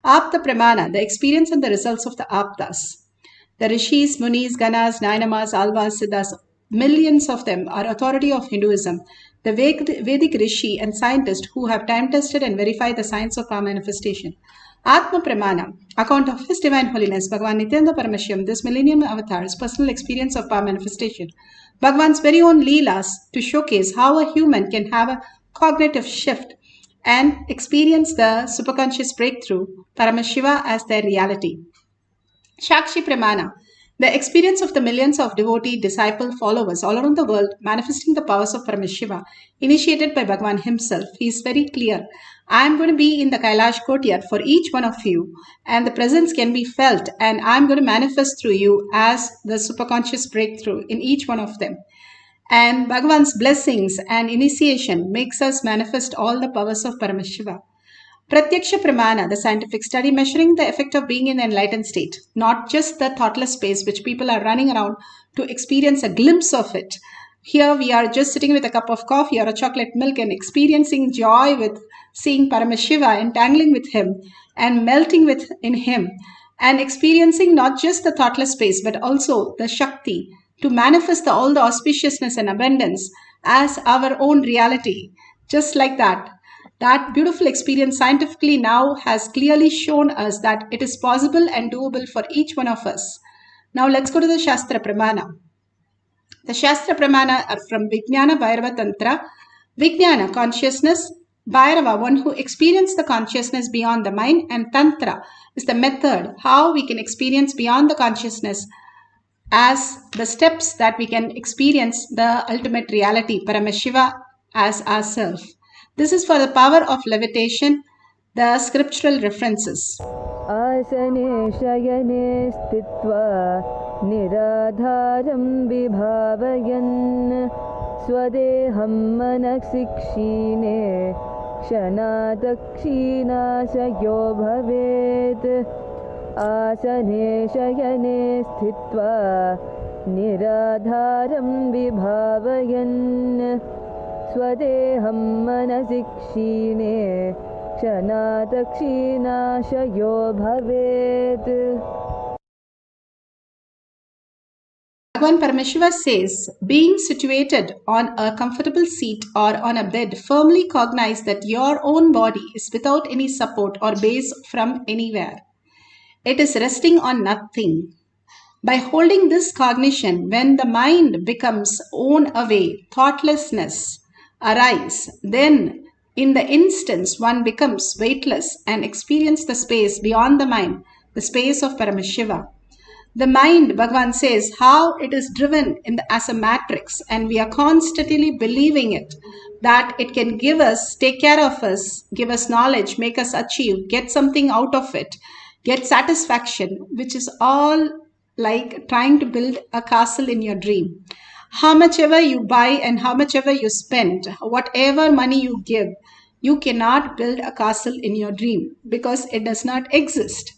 Apta Pramana, the experience and the results of the Aptas. The Rishis, Munis, Ganas, Nainamas, Alvas, Siddhas, millions of them are authority of Hinduism. The Vedic Rishi and scientist who have time-tested and verified the science of power manifestation. Atma Pramana, account of His Divine Holiness, Bhagavan Nithyananda Paramashivam, this millennium avatar's personal experience of power manifestation. Bhagavan's very own Leelas to showcase how a human can have a cognitive shift and experience the superconscious breakthrough, Paramashiva as their reality. Shakshi Pramana, the experience of the millions of devotee, disciple, followers all around the world manifesting the powers of Paramashiva, initiated by Bhagavan himself. He is very clear. I am going to be in the Kailash courtyard for each one of you, and the presence can be felt, and I am going to manifest through you as the superconscious breakthrough in each one of them. And Bhagavan's blessings and initiation makes us manifest all the powers of Paramashiva. Pratyaksha Pramana, the scientific study measuring the effect of being in the enlightened state, not just the thoughtless space which people are running around to experience a glimpse of it. Here we are just sitting with a cup of coffee or a chocolate milk and experiencing joy with seeing Paramashiva, entangling with him and melting in him, and experiencing not just the thoughtless space but also the Shakti to manifest all the auspiciousness and abundance as our own reality. Just like that. That beautiful experience scientifically now has clearly shown us that it is possible and doable for each one of us. Now let's go to the Shastra Pramana. The Shastra Pramana are from Vijnana, Bhairava, Tantra. Vijnana, consciousness. Bhairava, one who experienced the consciousness beyond the mind. And Tantra is the method, how we can experience beyond the consciousness as the steps that we can experience the ultimate reality, Paramashiva as ourself. This is for the power of levitation, the scriptural references. Asane shayane stitva niradharam vibhavayan swadeham manaksikshine kshanadakshina sayo bhavet. Asane shayane stitva niradharam vibhavayan Swadeham manasikshine kshanadakshina shayo bhavet. Bhagavan Paramashiva says, being situated on a comfortable seat or on a bed, firmly cognize that your own body is without any support or base from anywhere. It is resting on nothing. By holding this cognition, when the mind becomes worn away, thoughtlessness arise, then in the instance one becomes weightless and experience the space beyond the mind, the space of Paramashiva. The mind, Bhagavan says, how it is driven as a matrix, and we are constantly believing it, that it can give us, take care of us, give us knowledge, make us achieve, get something out of it, get satisfaction, which is all like trying to build a castle in your dream. How much ever you buy and how much ever you spend, whatever money you give, you cannot build a castle in your dream because it does not exist.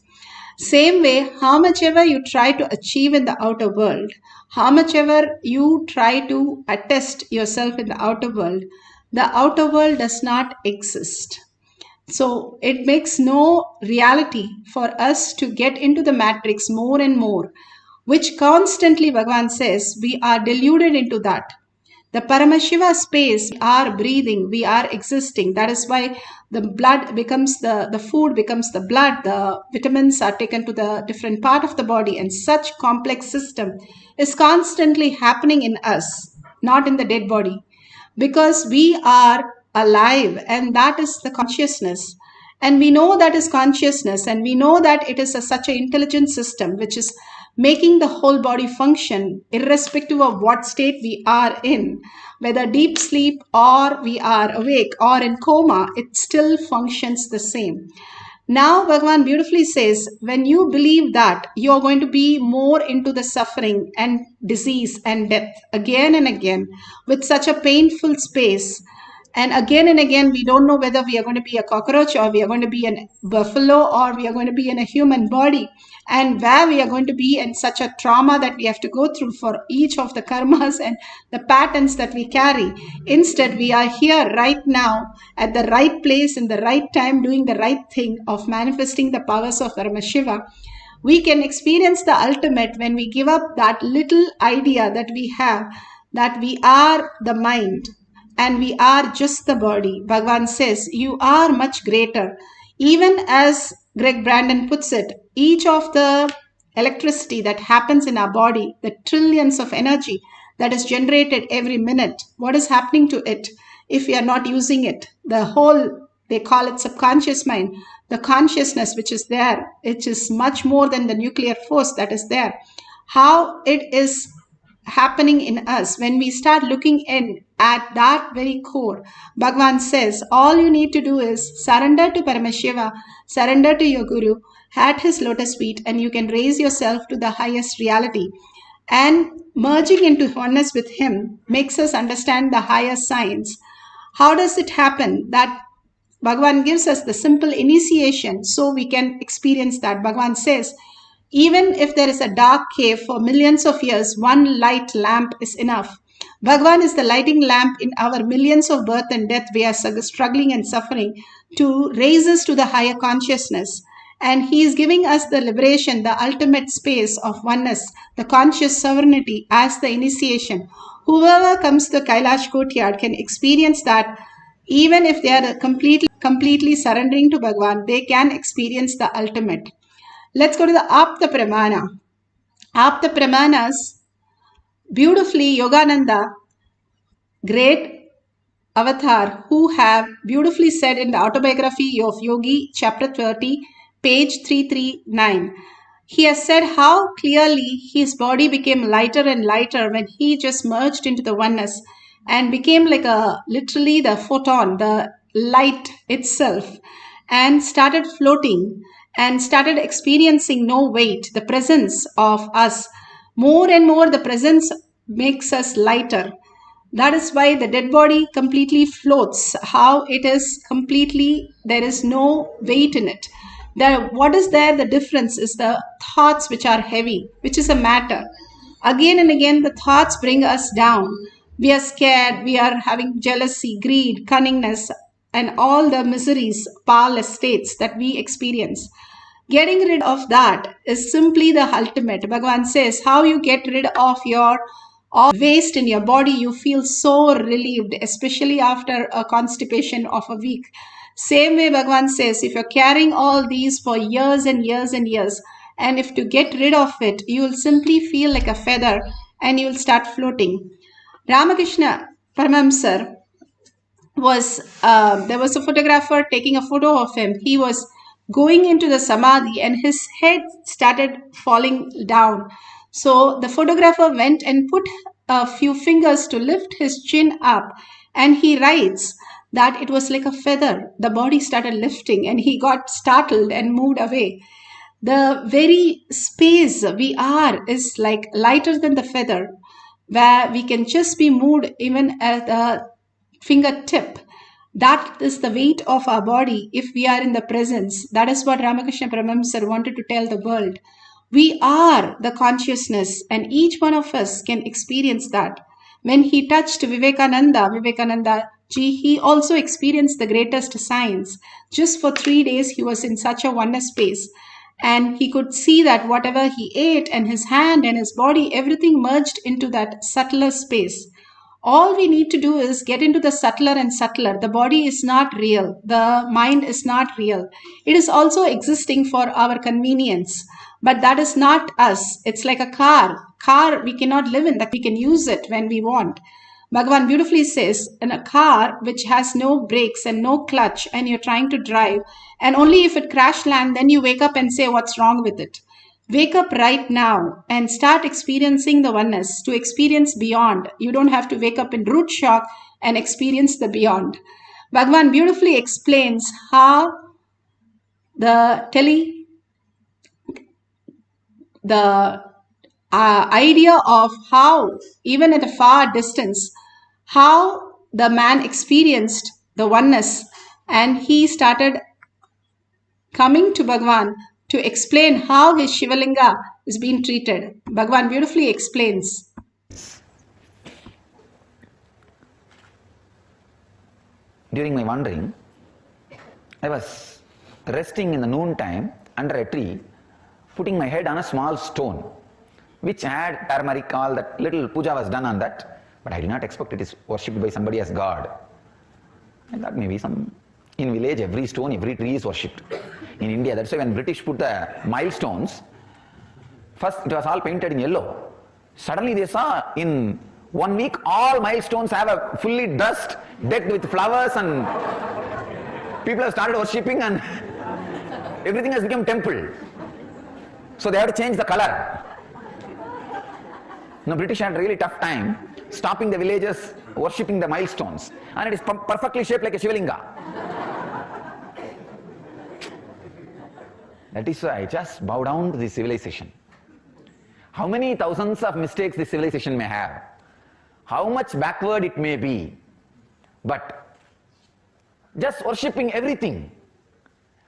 Same way, how much ever you try to achieve in the outer world, how much ever you try to attest yourself in the outer world does not exist. So it makes no reality for us to get into the matrix more and more, which constantly Bhagavan says we are deluded into that. The Paramashiva space, we are breathing, we are existing. That is why the blood becomes the food becomes the blood, the vitamins are taken to the different part of the body, and such complex system is constantly happening in us, not in the dead body, because we are alive, and that is the consciousness. And we know that is consciousness, and we know that it is such an intelligent system which is making the whole body function irrespective of what state we are in, whether deep sleep or we are awake or in coma, it still functions the same. Now Bhagavan beautifully says, when you believe that, you are going to be more into the suffering and disease and death again and again with such a painful space. And again, we don't know whether we are going to be a cockroach or we are going to be a buffalo or we are going to be in a human body, and where we are going to be in such a trauma that we have to go through for each of the karmas and the patterns that we carry. Instead, we are here right now at the right place in the right time doing the right thing of manifesting the powers of Paramashiva. We can experience the ultimate when we give up that little idea that we have that we are the mind and we are just the body. Bhagavan says, you are much greater. Even as Greg Brandon puts it, each of the electricity that happens in our body, the trillions of energy that is generated every minute, what is happening to it if we are not using it? The whole, they call it subconscious mind, the consciousness which is there, it is much more than the nuclear force that is there. How it is happening in us when we start looking in at that very core. Bhagavan says all you need to do is surrender to Paramashiva, surrender to your Guru at his lotus feet, and you can raise yourself to the highest reality. And merging into oneness with him makes us understand the higher science. How does it happen? That Bhagavan gives us the simple initiation so we can experience that. Bhagavan says, even if there is a dark cave for millions of years, one light lamp is enough. Bhagavan is the lighting lamp in our millions of birth and death we are struggling and suffering to raise us to the higher consciousness. And he is giving us the liberation, the ultimate space of oneness, the conscious sovereignty as the initiation. Whoever comes to the Kailash courtyard can experience that. Even if they are completely surrendering to Bhagavan, they can experience the ultimate. Let's go to the Apta Pramana. Apta Pramanas, beautifully Yogananda, great avatar, who have beautifully said in the autobiography of Yogi, chapter 30, page 339. He has said how clearly his body became lighter and lighter when he just merged into the oneness and became like literally the photon, the light itself, and started floating and started experiencing no weight, the presence of us. More and more, the presence makes us lighter. That is why the dead body completely floats, how it is completely, there is no weight in it. What is there? The difference is the thoughts which are heavy, which is a matter. Again and again, the thoughts bring us down. We are scared, we are having jealousy, greed, cunningness, and all the miseries, powerless states that we experience. Getting rid of that is simply the ultimate. Bhagavan says, how you get rid of your waste in your body, you feel so relieved, especially after a constipation of a week. Same way, Bhagavan says, if you're carrying all these for years and years and years, and if to get rid of it, you will simply feel like a feather and you will start floating. Ramakrishna Paramahamsar was, there was a photographer taking a photo of him. He was going into the samadhi and his head started falling down. So the photographer went and put a few fingers to lift his chin up, and he writes that it was like a feather. The body started lifting and he got startled and moved away. The very space we are is like lighter than the feather, where we can just be moved even at the fingertip. That is the weight of our body if we are in the presence. That is what Ramakrishna Paramahamsar wanted to tell the world. We are the consciousness, and each one of us can experience that. When he touched Vivekananda ji, he also experienced the greatest science. Just for 3 days, he was in such a oneness space. And he could see that whatever he ate and his hand and his body, everything merged into that subtler space. All we need to do is get into the subtler and subtler. The body is not real. The mind is not real. It is also existing for our convenience. But that is not us. It's like a car. Car we cannot live in, that we can use it when we want. Bhagavan beautifully says, in a car which has no brakes and no clutch and you're trying to drive, and only if it crash land, then you wake up and say, what's wrong with it? Wake up right now and start experiencing the oneness. To experience beyond, you don't have to wake up in root shock and experience the beyond. Bhagavan beautifully explains how the idea of how, even at a far distance, how the man experienced the oneness and he started coming to Bhagwan to explain how his Shivalinga is being treated. Bhagwan beautifully explains. During my wandering, I was resting in the noon time under a tree, putting my head on a small stone, which had turmeric, all that little puja was done on that, but I did not expect it is worshipped by somebody as God. I thought maybe in village every stone, every tree is worshipped. In India, that's why when British put the milestones, first it was all painted in yellow. Suddenly they saw in 1 week all milestones have a fully dust, decked with flowers, and people have started worshipping and everything has become temple. So they have to change the color. Now British had a really tough time stopping the villagers worshipping the milestones, and it is perfectly shaped like a Shivalinga. That is why I just bow down to this civilization. How many thousands of mistakes this civilization may have, how much backward it may be, but just worshipping everything,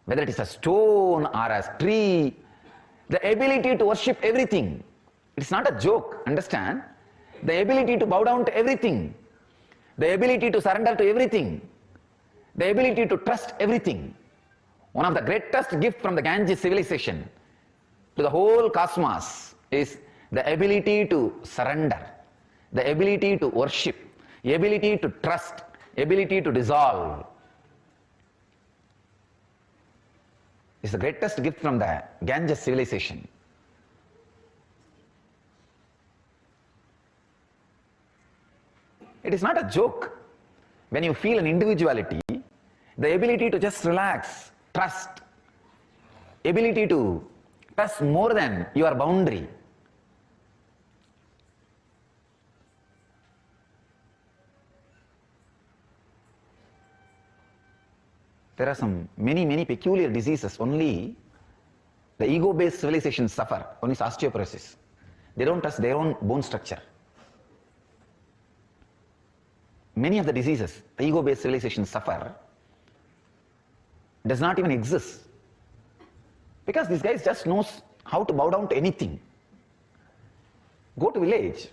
whether it is a stone or a tree, the ability to worship everything, it's not a joke, understand? The ability to bow down to everything, the ability to surrender to everything, the ability to trust everything. One of the greatest gifts from the Ganges civilization to the whole cosmos is the ability to surrender, the ability to worship, the ability to trust, ability to dissolve. It's the greatest gift from the Ganges civilization. It is not a joke. When you feel an individuality, the ability to just relax, trust, ability to trust more than your boundary. There are many peculiar diseases only the ego-based civilizations suffer. One is osteoporosis. They don't trust their own bone structure. Many of the diseases the ego-based civilizations suffer does not even exist, because these guys just knows how to bow down to anything. Go to village,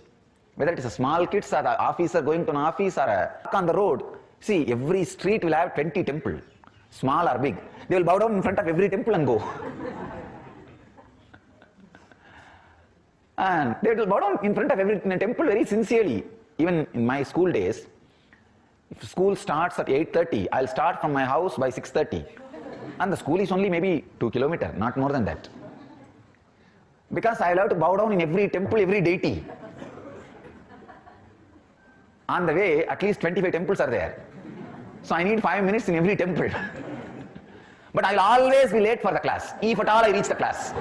whether it is a small kids or an officer going to an office or a on the road, see every street will have 20 temples, small or big. They will bow down in front of every temple and go. And they will bow down in front of every temple very sincerely. Even in my school days, if school starts at 8:30, I'll start from my house by 6:30. And the school is only maybe 2 kilometers, not more than that. Because I'll have to bow down in every temple, every deity. On the way, at least 25 temples are there. So I need 5 minutes in every temple. But I'll always be late for the class, if at all I reach the class.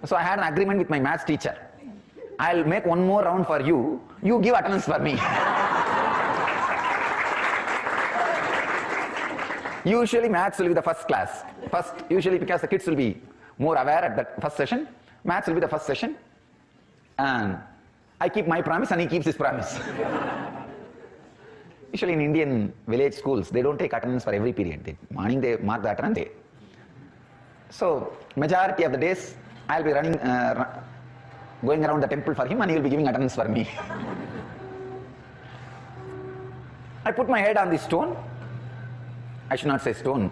So I had an agreement with my maths teacher. I'll make one more round for you, you give attendance for me. Usually maths will be the first class. Usually because the kids will be more aware at that first session, maths will be the first session. And I keep my promise and he keeps his promise. Usually in Indian village schools, they don't take attendance for every period. Morning they mark the attendance. So majority of the days, I'll be running, going around the temple for him and he will be giving attendance for me. I put my head on the stone. I should not say stone.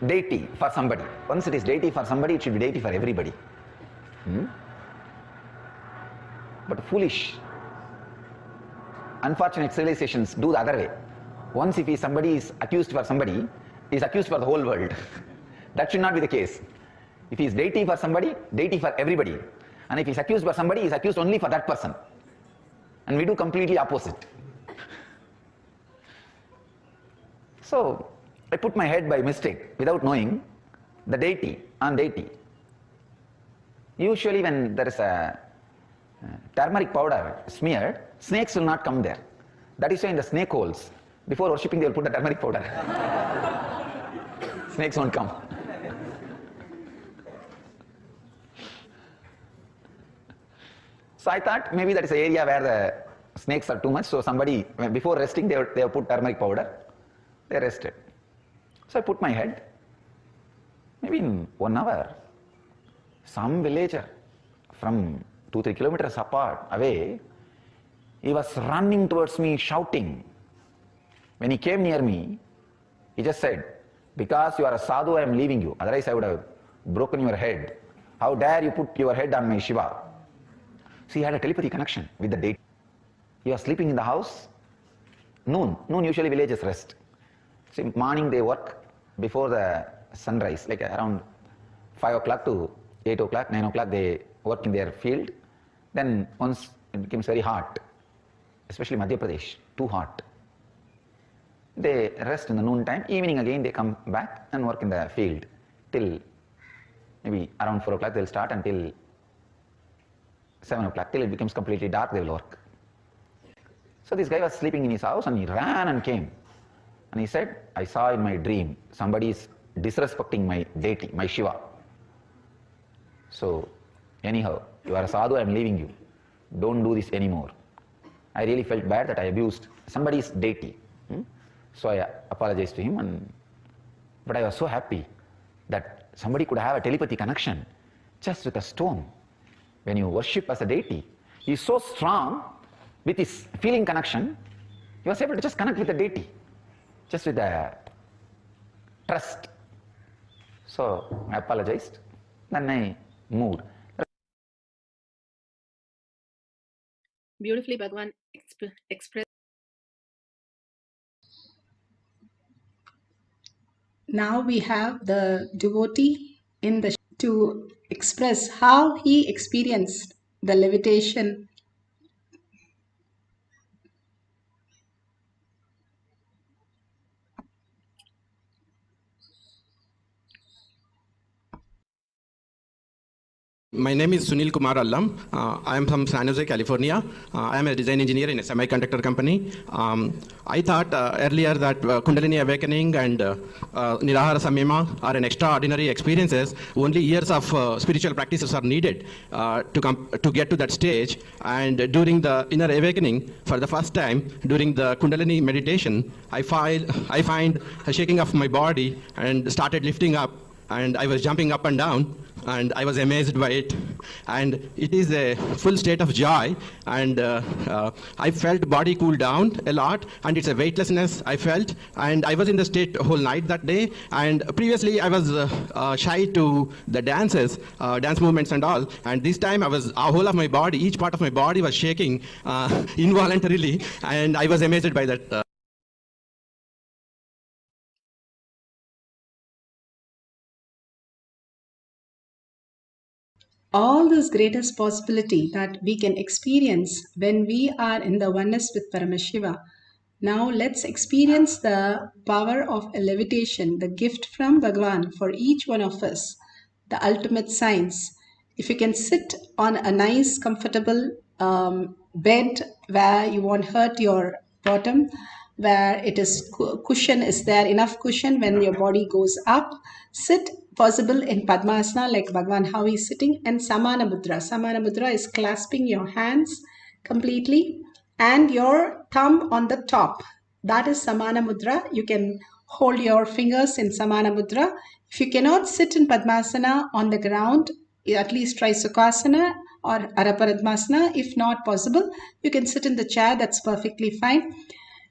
Deity for somebody. Once it is deity for somebody, it should be deity for everybody. But foolish, unfortunate civilizations do the other way. Once if somebody is accused for somebody, he is accused for the whole world. That should not be the case. If he is deity for somebody, deity for everybody. And if he is accused for somebody, he is accused only for that person. And we do completely opposite. So I put my head by mistake, without knowing, the deity on deity. Usually when there is a turmeric powder smeared, snakes will not come there. That is why in the snake holes, before worshipping they will put the turmeric powder. Snakes won't come. So I thought maybe that is an area where the snakes are too much. So somebody, before resting, they have put turmeric powder. They rested. So I put my head. Maybe in 1 hour, some villager from 2-3 kilometers apart, away, he was running towards me, shouting. When he came near me, he just said, because you are a sadhu, I am leaving you. Otherwise, I would have broken your head. How dare you put your head on my Shiva? So he had a telepathy connection with the deity. He was sleeping in the house. Noon usually villages rest. So morning they work before the sunrise, like around 5 o'clock to 8 o'clock, 9 o'clock they work in their field. Then once it becomes very hot, especially Madhya Pradesh, too hot, they rest in the noon time. Evening again they come back and work in the field till maybe around 4 o'clock they'll start until 7 o'clock, till it becomes completely dark they will work. So this guy was sleeping in his house and he ran and came. And he said, I saw in my dream somebody is disrespecting my deity, my Shiva. So anyhow, you are a sadhu, I am leaving you. Don't do this anymore. I really felt bad that I abused somebody's deity. So I apologized to him, but I was so happy that somebody could have a telepathy connection just with a stone. When you worship as a deity, he is so strong with his feeling connection, he was able to just connect with the deity, just with the trust. So I apologized, then I moved. Beautifully, Bhagwan expressed. Now we have the devotee in the to express how he experienced the levitation. My name is Sunil Kumar Allam. I am from San Jose, California. I am a design engineer in a semiconductor company. I thought earlier that Kundalini awakening and Nirahara Samyama are an extraordinary experiences. Only years of spiritual practices are needed to get to that stage. And during the inner awakening, for the first time, during the Kundalini meditation, I find a shaking of my body and started lifting up. And I was jumping up and down, and I was amazed by it. And it is a full state of joy, and I felt body cool down a lot, and it's a weightlessness I felt, and I was in the state whole night that day. And previously I was shy to the dances, dance movements and all, and this time I was, whole of my body, each part of my body was shaking involuntarily, and I was amazed by that. All this greatest possibility that we can experience when we are in the oneness with Paramashiva. Now let's experience the power of levitation, the gift from Bhagavan for each one of us, the ultimate science. If you can sit on a nice, comfortable bed where you won't hurt your bottom, where it is cushion is there, enough cushion when your body goes up, sit possible in Padmasana like Bhagavan how he is sitting, and Samana Mudra. Samana Mudra is clasping your hands completely and your thumb on the top. That is Samana Mudra. You can hold your fingers in Samana Mudra. If you cannot sit in Padmasana on the ground, at least try Sukhasana or Araparadmasana. If not possible, you can sit in the chair. That's perfectly fine.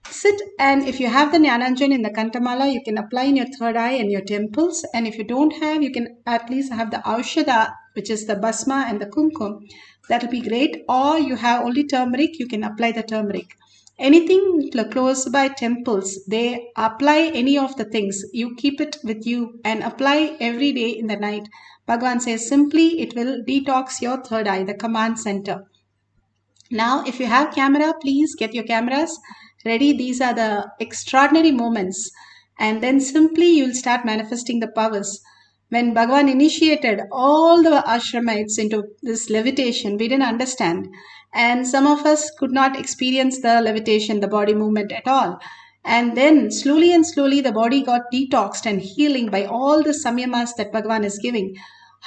Sit, and if you have the Jnananjan in the Kantamala, you can apply in your third eye and your temples. And if you don't have, you can at least have the Aushadha, which is the Basma and the Kumkum. That'll be great. Or you have only turmeric, you can apply the turmeric. Anything close by temples, they apply any of the things. You keep it with you and apply every day in the night. Bhagavan says simply it will detox your third eye, the command center. Now, if you have camera, please get your cameras ready. These are the extraordinary moments. And then simply you'll start manifesting the powers. When Bhagavan initiated all the ashramites into this levitation, we didn't understand. And some of us could not experience the levitation, the body movement at all. And then slowly and slowly the body got detoxed and healing by all the samyamas that Bhagavan is giving.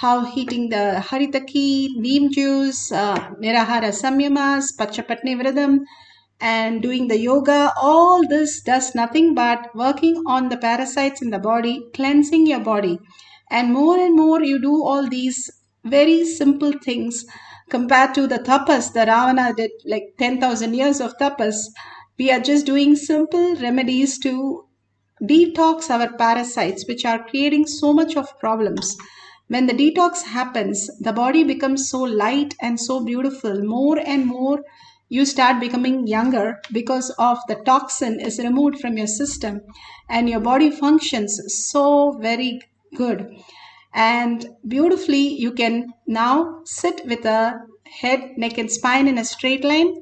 how eating the haritaki, neem juice, nirahara samyamas, pachapatni vradam, and doing the yoga, all this does nothing but working on the parasites in the body, cleansing your body. And more you do all these very simple things compared to the tapas the Ravana did, like 10,000 years of tapas. We are just doing simple remedies to detox our parasites which are creating so much of problems. When the detox happens, the body becomes so light and so beautiful. More and more you start becoming younger because of the toxin is removed from your system, and your body functions so very good. And beautifully you can now sit with a head, neck and spine in a straight line.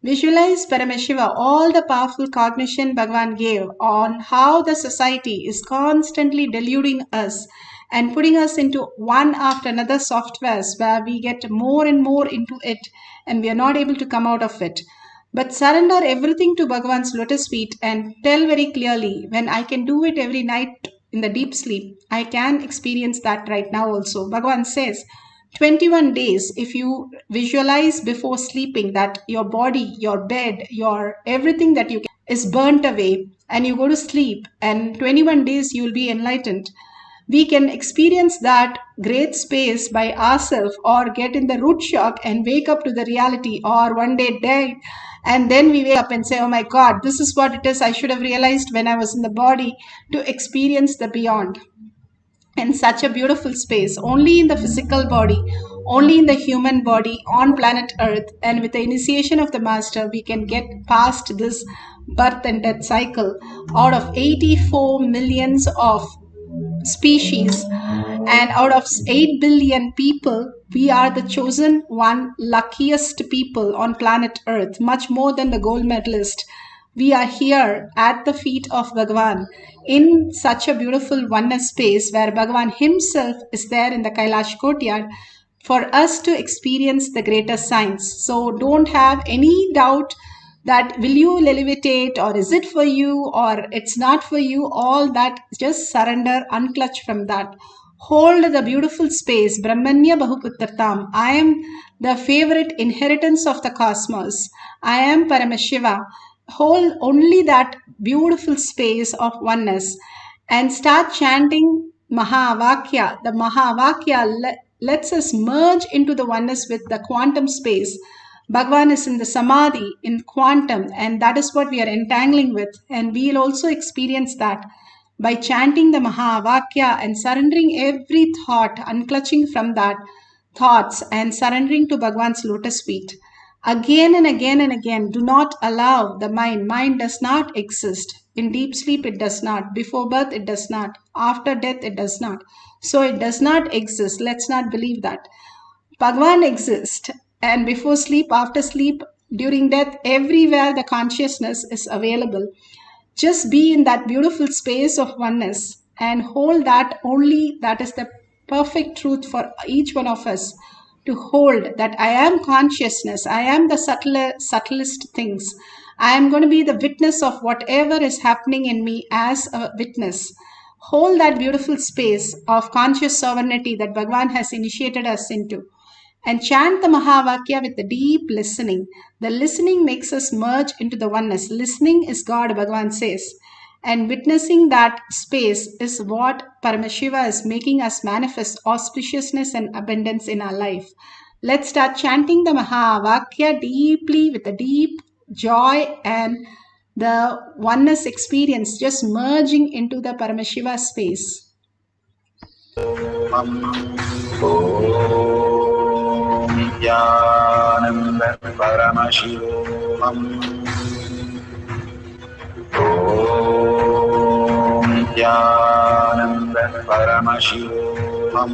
Visualize Paramashiva, all the powerful cognition Bhagavan gave on how the society is constantly deluding us and putting us into one after another softwares where we get more and more into it and we are not able to come out of it. But surrender everything to Bhagavan's lotus feet and tell very clearly, when I can do it every night in the deep sleep, I can experience that right now also. Bhagavan says, 21 days, if you visualize before sleeping that your body, your bed, your everything that you can is burnt away and you go to sleep, and 21 days you will be enlightened. We can experience that great space by ourselves or get in the root shock and wake up to the reality, or one day die and then we wake up and say, oh my God, this is what it is. I should have realized when I was in the body to experience the beyond. And such a beautiful space, only in the physical body, only in the human body on planet Earth. And with the initiation of the Master, we can get past this birth and death cycle. Out of 84 millions of species and out of 8 billion people, we are the chosen one, luckiest people on planet Earth, much more than the gold medalist. We are here at the feet of Bhagavan in such a beautiful oneness space where Bhagavan himself is there in the Kailash courtyard for us to experience the greater science. So don't have any doubt that will you levitate, or is it for you, or it's not for you. All that, just surrender, unclutch from that. Hold the beautiful space, Brahmanya Bahuputratam. I am the favorite inheritance of the cosmos. I am Paramashiva. Hold only that beautiful space of oneness and start chanting Mahavakya. The Mahavakya lets us merge into the oneness with the quantum space. Bhagavan is in the Samadhi, in quantum, and that is what we are entangling with. And we will also experience that by chanting the Mahavakya and surrendering every thought, unclutching from that thoughts and surrendering to Bhagavan's lotus feet. Again and again and again, do not allow the mind. Mind does not exist. In deep sleep, it does not. Before birth, it does not. After death, it does not. So it does not exist. Let's not believe that. Bhagavan exists. And before sleep, after sleep, during death, everywhere the consciousness is available. Just be in that beautiful space of oneness and hold that only. That is the perfect truth for each one of us, to hold that I am consciousness. I am the subtlest things. I am going to be the witness of whatever is happening in me as a witness. Hold that beautiful space of conscious sovereignty that Bhagavan has initiated us into. And chant the Mahavakya with the deep listening. The listening makes us merge into the oneness. Listening is God, Bhagavan says. And witnessing that space is what Paramashiva is making us manifest auspiciousness and abundance in our life. Let's start chanting the Mahavakya deeply with a deep joy and the oneness experience, just merging into the Paramashiva space. Nithyananda Paramashivoham. Nithyananda Paramashivoham.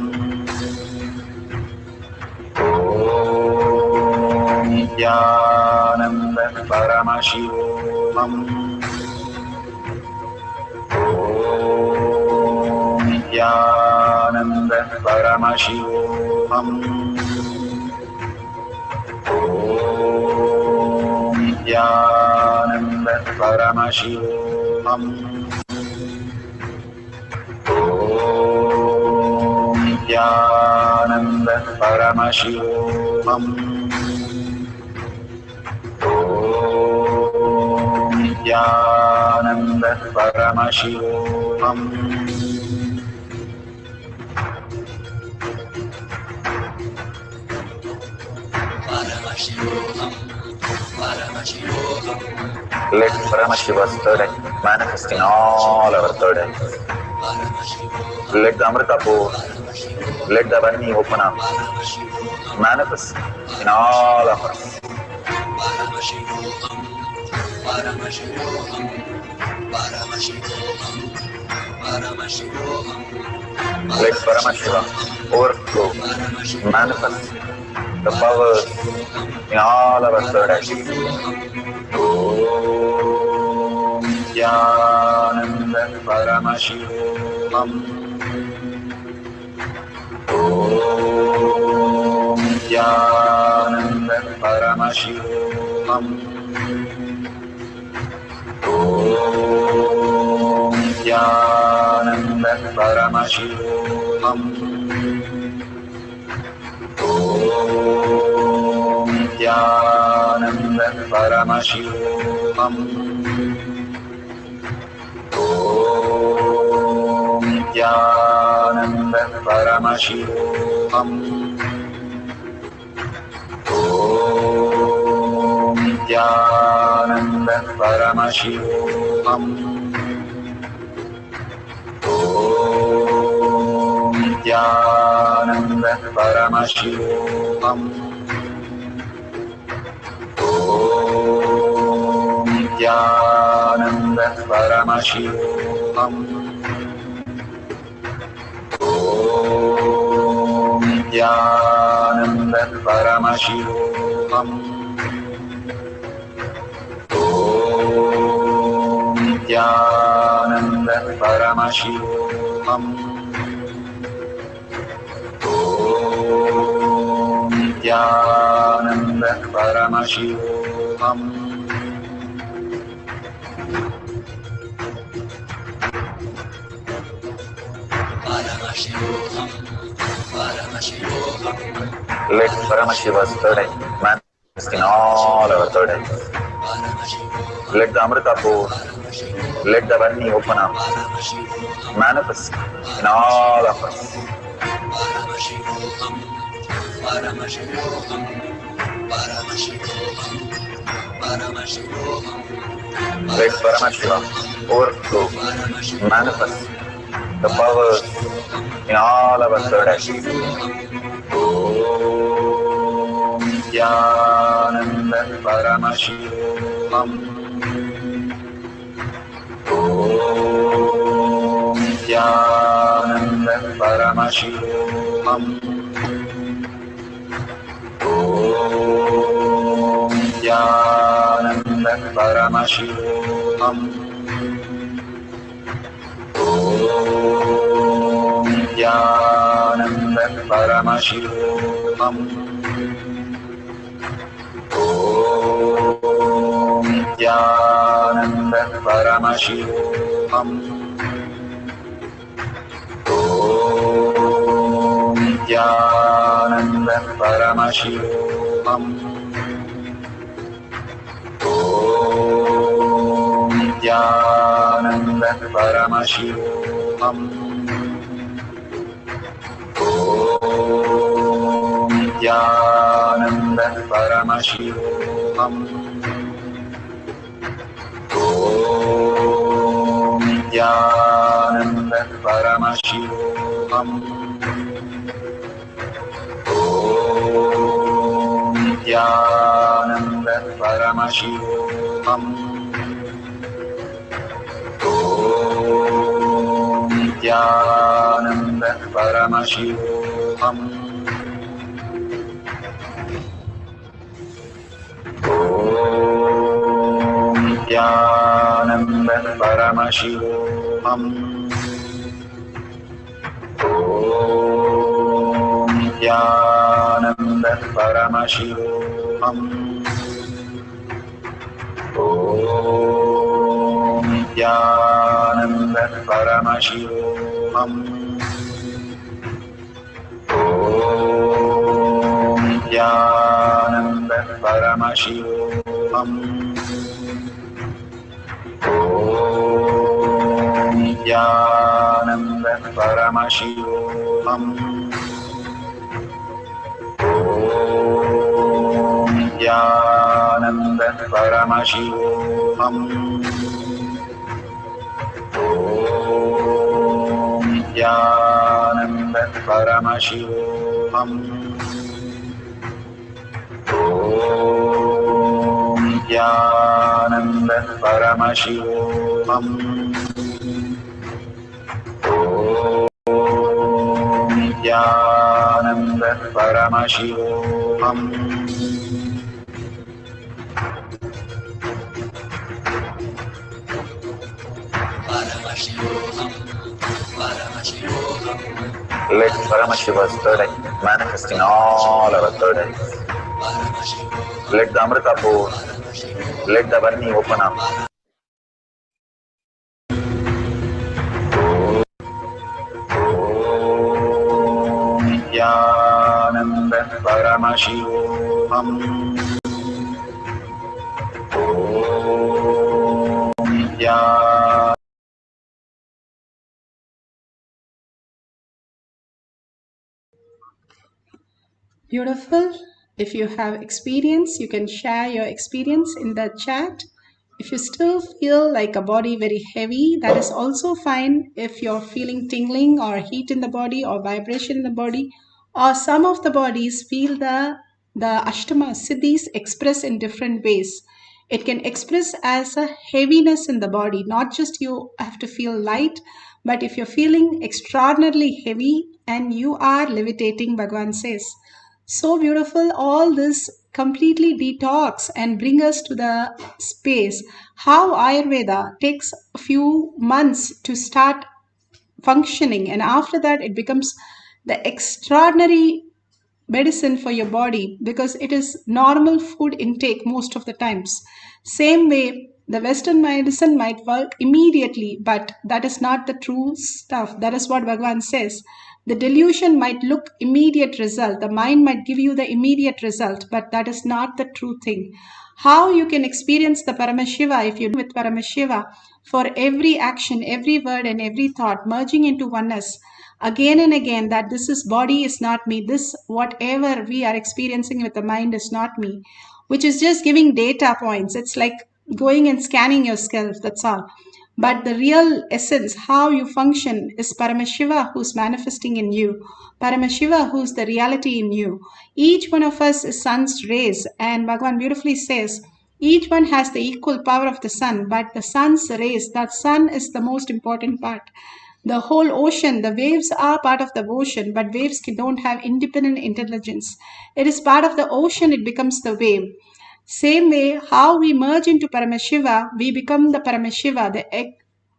Nithyananda Paramashivoham. Nithyananda Paramashivoham. Nithyananda Paramashivoham. Nithyananda Paramashivoham. Om Nithyananda Paramashivam. Let Paramashiva's third eye manifest in all our third eyes. Let the Amritapoor, let the Vani open up, manifest in all of us. Let Paramashiva overflow, manifest the powers in all our third eyes. Om Nithyananda Paramashivam. Om Nithyananda Paramashivam. Om Nithyananda Paramashivam. Om Nithyananda Paramashivam. Om Nithyananda Paramashivam. Om Nithyananda Paramashivam. Om Nithyananda Paramashivam. Om Nithyananda Paramashivam. Om Nithyananda Paramashivam. Om Nithyananda Paramashivam. Om Nithyananda Paramashivoham. Let Paramashiva's third eye manifest in all our third eyes. Let the Amritapoor, let the Vani open up, manifest in all of us. Let Paramashiva overflow, manifest the powers in all our third eyes. Om Nithyananda Paramashivam. Om Nithyananda Paramashivam. Om Nithyananda Paramashivam. Om Nithyananda Paramashivam. Om Nithyananda Paramashivam. Om Nithyananda Paramashivam. Om Nithyananda Paramashivam. Om Nithyananda Paramashivam. Om Nithyananda Paramashivam. Om Nithyananda Paramashivam. Om Nithyananda Paramashivoham. Om Nithyananda Paramashivoham. Om Nithyananda Paramashivoham. Om Nithyananda Paramashivoham. Om Nithyananda Paramashivoham. Om Nithyananda Paramashivoham. Om Nithyananda Paramashivoham. Om Nithyananda Paramashivoham. Om Nithyananda Paramashivoham. Om Nithyananda Paramashivoham. Let Paramashiva's third eye manifest in all our third eyes. Let the Amrita pour, let the Varni open up. Om Nithyananda Paramashivoham. Om Nithyananda. Beautiful. If you have experience, you can share your experience in the chat. If you still feel like a body very heavy, that is also fine. If you're feeling tingling or heat in the body or vibration in the body, or some of the bodies feel the Ashtama Siddhis express in different ways. It can express as a heaviness in the body, not just you have to feel light, but if you're feeling extraordinarily heavy and you are levitating, Bhagavan says. So beautiful, all this completely detox and bring us to the space. How Ayurveda takes a few months to start functioning, and after that it becomes the extraordinary medicine for your body because it is normal food intake most of the times. Same way, the Western medicine might work immediately, but that is not the true stuff. That is what Bhagavan says. The delusion might look immediate result. The mind might give you the immediate result, but that is not the true thing. How you can experience the Paramashiva if you with Paramashiva for every action, every word, and every thought merging into oneness again and again, that this is body is not me, this whatever we are experiencing with the mind is not me, which is just giving data points. It's like going and scanning yourself, that's all. But the real essence, how you function, is Paramashiva who's manifesting in you, Paramashiva who's the reality in you. Each one of us is sun's rays, and Bhagavan beautifully says each one has the equal power of the sun, but the sun's rays, that sun is the most important part. The whole ocean, the waves are part of the ocean, but waves don't have independent intelligence. It is part of the ocean, it becomes the wave. Same way, how we merge into Paramashiva, we become the Paramashiva,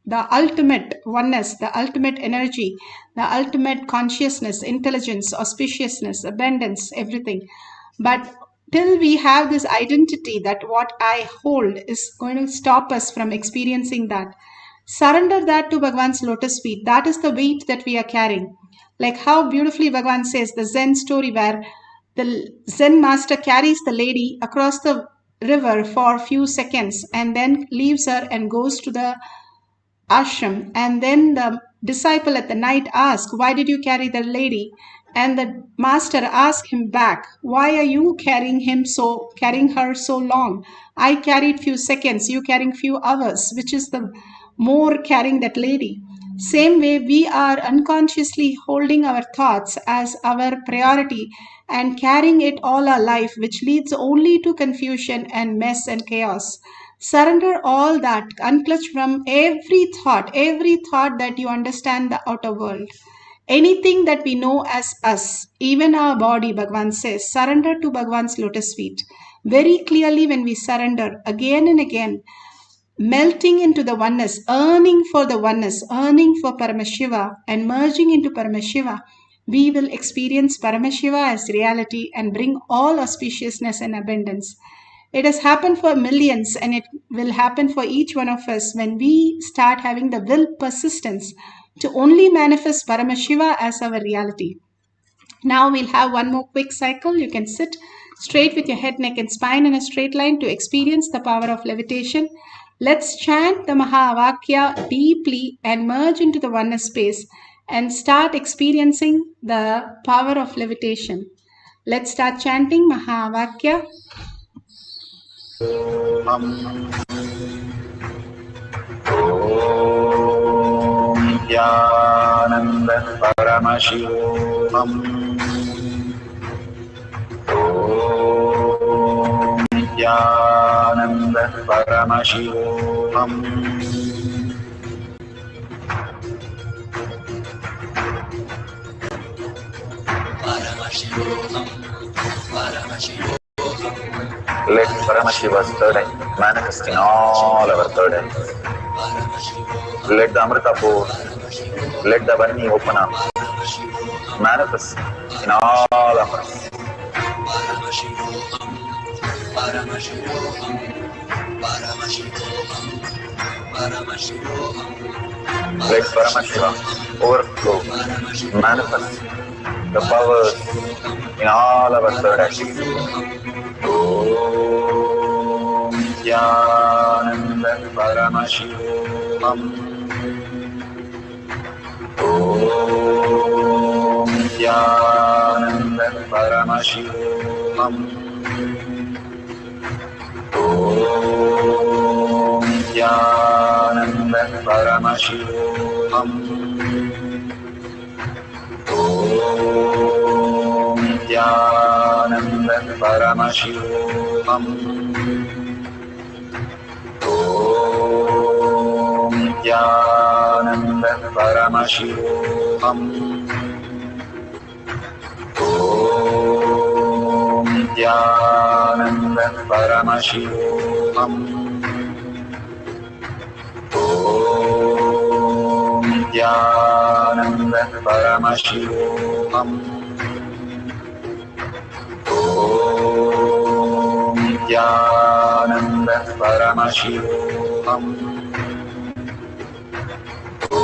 the ultimate oneness, the ultimate energy, the ultimate consciousness, intelligence, auspiciousness, abundance, everything. But till we have this identity that what I hold is going to stop us from experiencing that. Surrender that to Bhagavan's lotus feet. That is the weight that we are carrying. Like how beautifully Bhagavan says, the Zen story where the Zen master carries the lady across the river for a few seconds and then leaves her and goes to the ashram. And then the disciple at the night asks, why did you carry the lady? And the master asked him back, why are you carrying her so long? I carried few seconds, you carrying few hours, which is the more carrying that lady. Same way, we are unconsciously holding our thoughts as our priority and carrying it all our life, which leads only to confusion and mess and chaos. Surrender all that, unclutch from every thought that you understand the outer world. Anything that we know as us, even our body, Bhagavan says, surrender to Bhagavan's lotus feet. Very clearly, when we surrender again and again, melting into the oneness, earning for the oneness, earning for Paramashiva, and merging into Paramashiva, we will experience Paramashiva as reality and bring all auspiciousness and abundance. It has happened for millions and it will happen for each one of us when we start having the will persistence to only manifest Paramashiva as our reality. Now we'll have one more quick cycle. You can sit straight with your head, neck, and spine in a straight line to experience the power of levitation. Let's chant the Mahavakya deeply and merge into the oneness space and start experiencing the power of levitation. Let's start chanting Mahavakya. Nithyananda Paramashivoham. Nithyananda Paramashivoham. Let Paramashiva's third eye manifest in all our third eyes. Let the Amrita pour, let the Varni open up, manifest in all of us. Let Paramashiva overflow, manifest the powers in all our third eyes. Om Nithyananda Paramashivoham. Om Nithyananda Paramashivoham. Om Nithyananda Paramashivoham. Om Nithyananda Paramashivoham. Om Nithyananda Paramashivoham. Om Nithyananda Paramashivoham. Om Nithyananda Paramashivoham. Om Nithyananda Paramashivoham. Om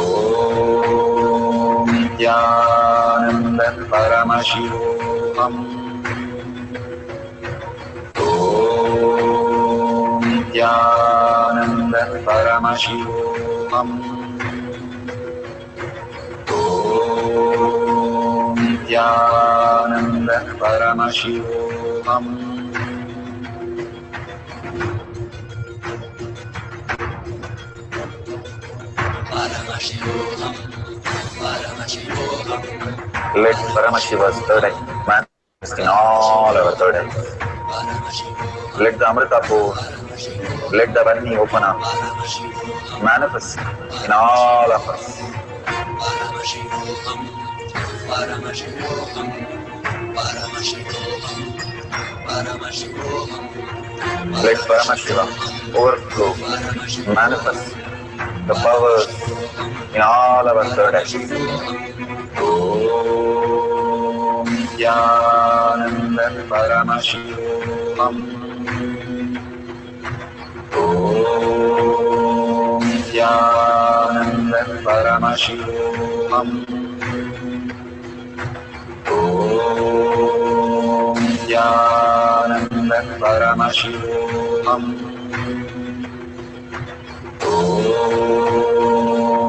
Nithyananda Paramashivoham. Om Nithyananda Paramashivoham. Om Nithyananda Paramashivoham. Let Paramashiva's third eye manifest in all our third eyes. Let the Amrita pour, let the Varni open up, manifest in all of us. Let Paramashiva overflow, manifest the powers in all our third eyes. Om Nithyananda Paramashivoham. Om Nithyananda Paramashivoham. Om Nithyananda Paramashivoham. Om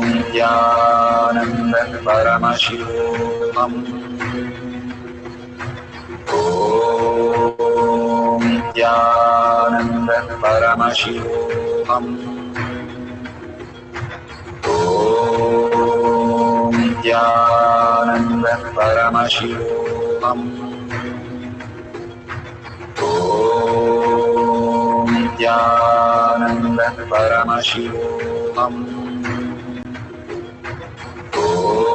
Nithyananda Paramashivoham. Om Nithyananda Paramashivoham. Om Nithyananda Paramashivoham. Om Nithyananda Paramashivoham.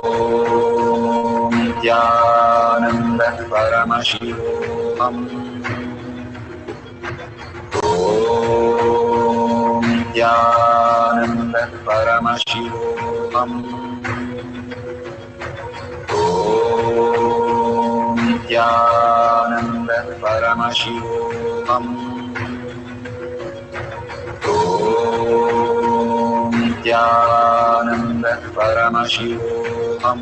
Om Nithyananda Paramashivoham. Om Nithyananda Paramashivoham. Om Nithyananda Paramashivoham. Om Nithyananda Paramashivoham.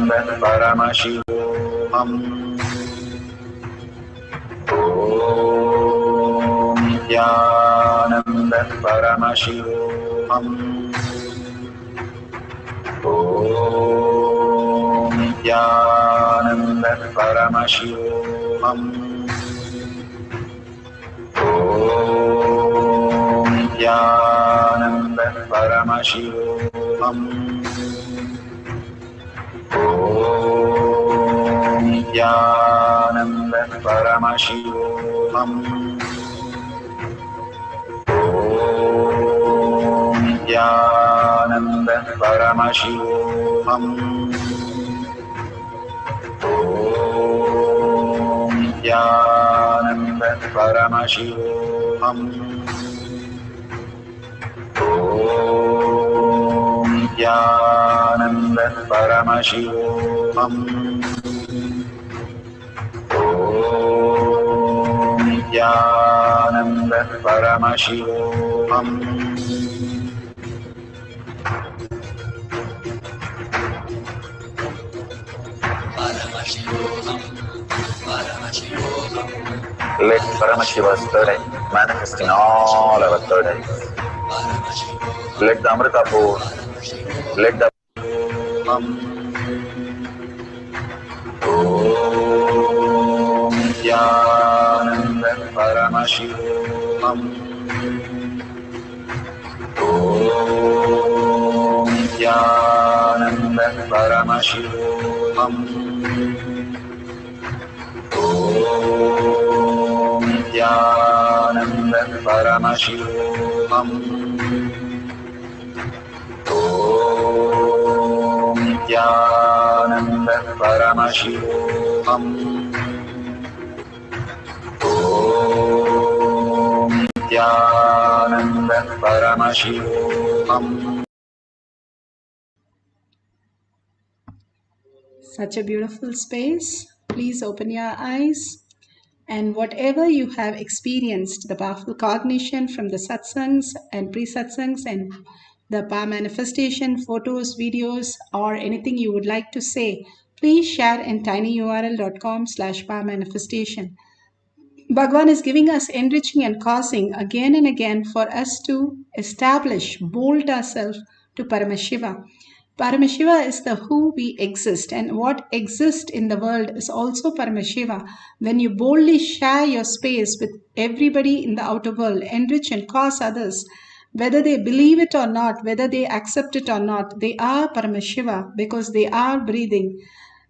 Paramashivoham. Om Nithyananda Paramashivam. Om Nithyananda Paramashivam. Om Nithyananda Paramashivam. Om Nithyananda Paramashivoham. Om Nithyananda Paramashivoham. Om Nithyananda Paramashivoham. Om Nithyananda Paramashivoham. Om Nithyananda Paramashivoham. Let Paramashiva's third eye manifest in all our third eyes. Let the Amrita pour, let the Om Nithyananda Paramashivam. Om Nithyananda Paramashivam. Om Nithyananda Paramashivam. Om Nithyananda Paramashivoham. Om Nithyananda Paramashivoham. Such a beautiful space. Please open your eyes. And whatever you have experienced, the powerful cognition from the satsangs and pre-satsangs and the power manifestation, photos, videos, or anything you would like to say, please share in tinyurl.com/power manifestation. Bhagavan is giving us enriching and causing again and again for us to establish, mold ourselves to Paramashiva. Paramashiva is the who we exist, and what exists in the world is also Paramashiva. When you boldly share your space with everybody in the outer world, enrich and cause others, whether they believe it or not, whether they accept it or not, they are Paramashiva because they are breathing.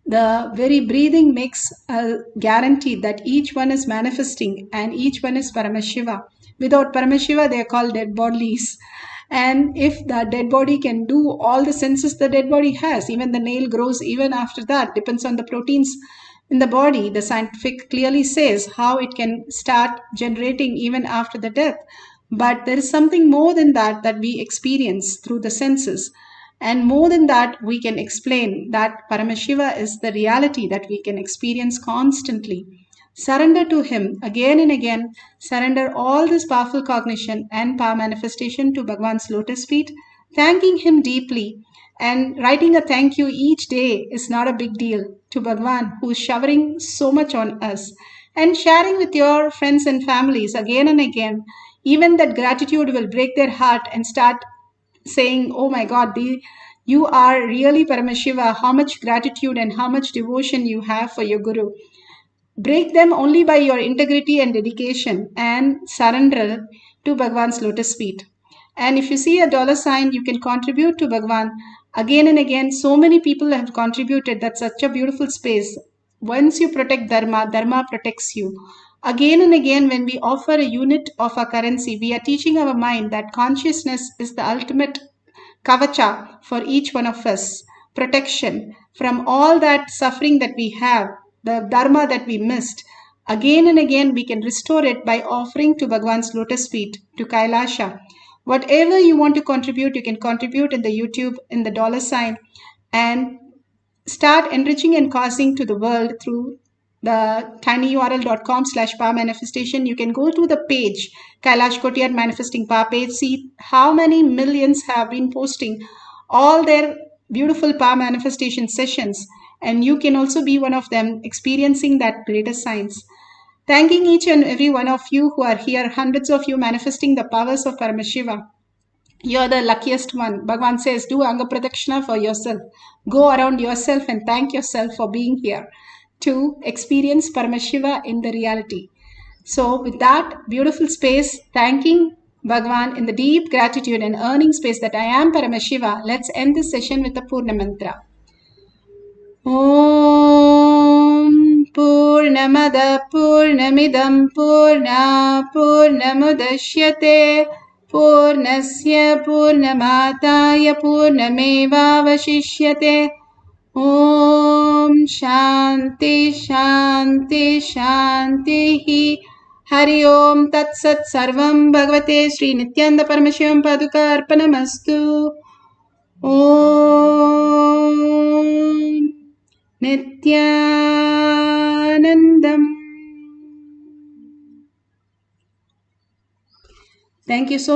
The very breathing makes a guarantee that each one is manifesting and each one is Paramashiva. Without Paramashiva, they are called dead bodies. And if the dead body can do all the senses the dead body has, even the nail grows even after that, depends on the proteins in the body. The scientific clearly says how it can start generating even after the death. But there is something more than that that we experience through the senses. And more than that, we can explain that Paramashiva is the reality that we can experience constantly. Surrender to Him again and again. Surrender all this powerful cognition and power manifestation to Bhagavan's lotus feet, thanking Him deeply. And writing a thank you each day is not a big deal to Bhagavan, who is showering so much on us. And sharing with your friends and families again and again, even that gratitude will break their heart and start saying, oh my God, you are really Paramashiva, how much gratitude and how much devotion you have for your Guru. Break them only by your integrity and dedication and surrender to Bhagavan's lotus feet. And if you see a $sign, you can contribute to Bhagavan. Again and again, so many people have contributed. That's such a beautiful space. Once you protect Dharma, Dharma protects you. Again and again, when we offer a unit of our currency, we are teaching our mind that consciousness is the ultimate kavacha for each one of us. Protection from all that suffering that we have, the dharma that we missed. Again and again, we can restore it by offering to Bhagavan's lotus feet, to Kailasha. Whatever you want to contribute, you can contribute in the YouTube, in the $sign, and start enriching and causing to the world through the tinyurl.com/power manifestation. You can go to the page, Kailash Kotiyar Manifesting Power page, see how many millions have been posting all their beautiful power manifestation sessions. and you can also be one of them experiencing that greatest science. Thanking each and every one of you who are here, hundreds of you manifesting the powers of Paramashiva. You're the luckiest one. Bhagavan says, do Anga Pradakshina for yourself. Go around yourself and thank yourself for being here to experience Paramashiva in the reality. So with that beautiful space, thanking Bhagavan in the deep gratitude and earning space that I am Paramashiva, let's end this session with the Purna Mantra. Om Purnamada Purnamidam Purna Purnamudashyate Purnasya Purnamataya Purnamevavashishyate. Om Shanti Shanti Shanti. Hari Om Tat Sat Sarvam Bhagavate Sri Nithyananda Paramashivam Paduka Arpanamastu. Om Nithyanandam. Thank you so much.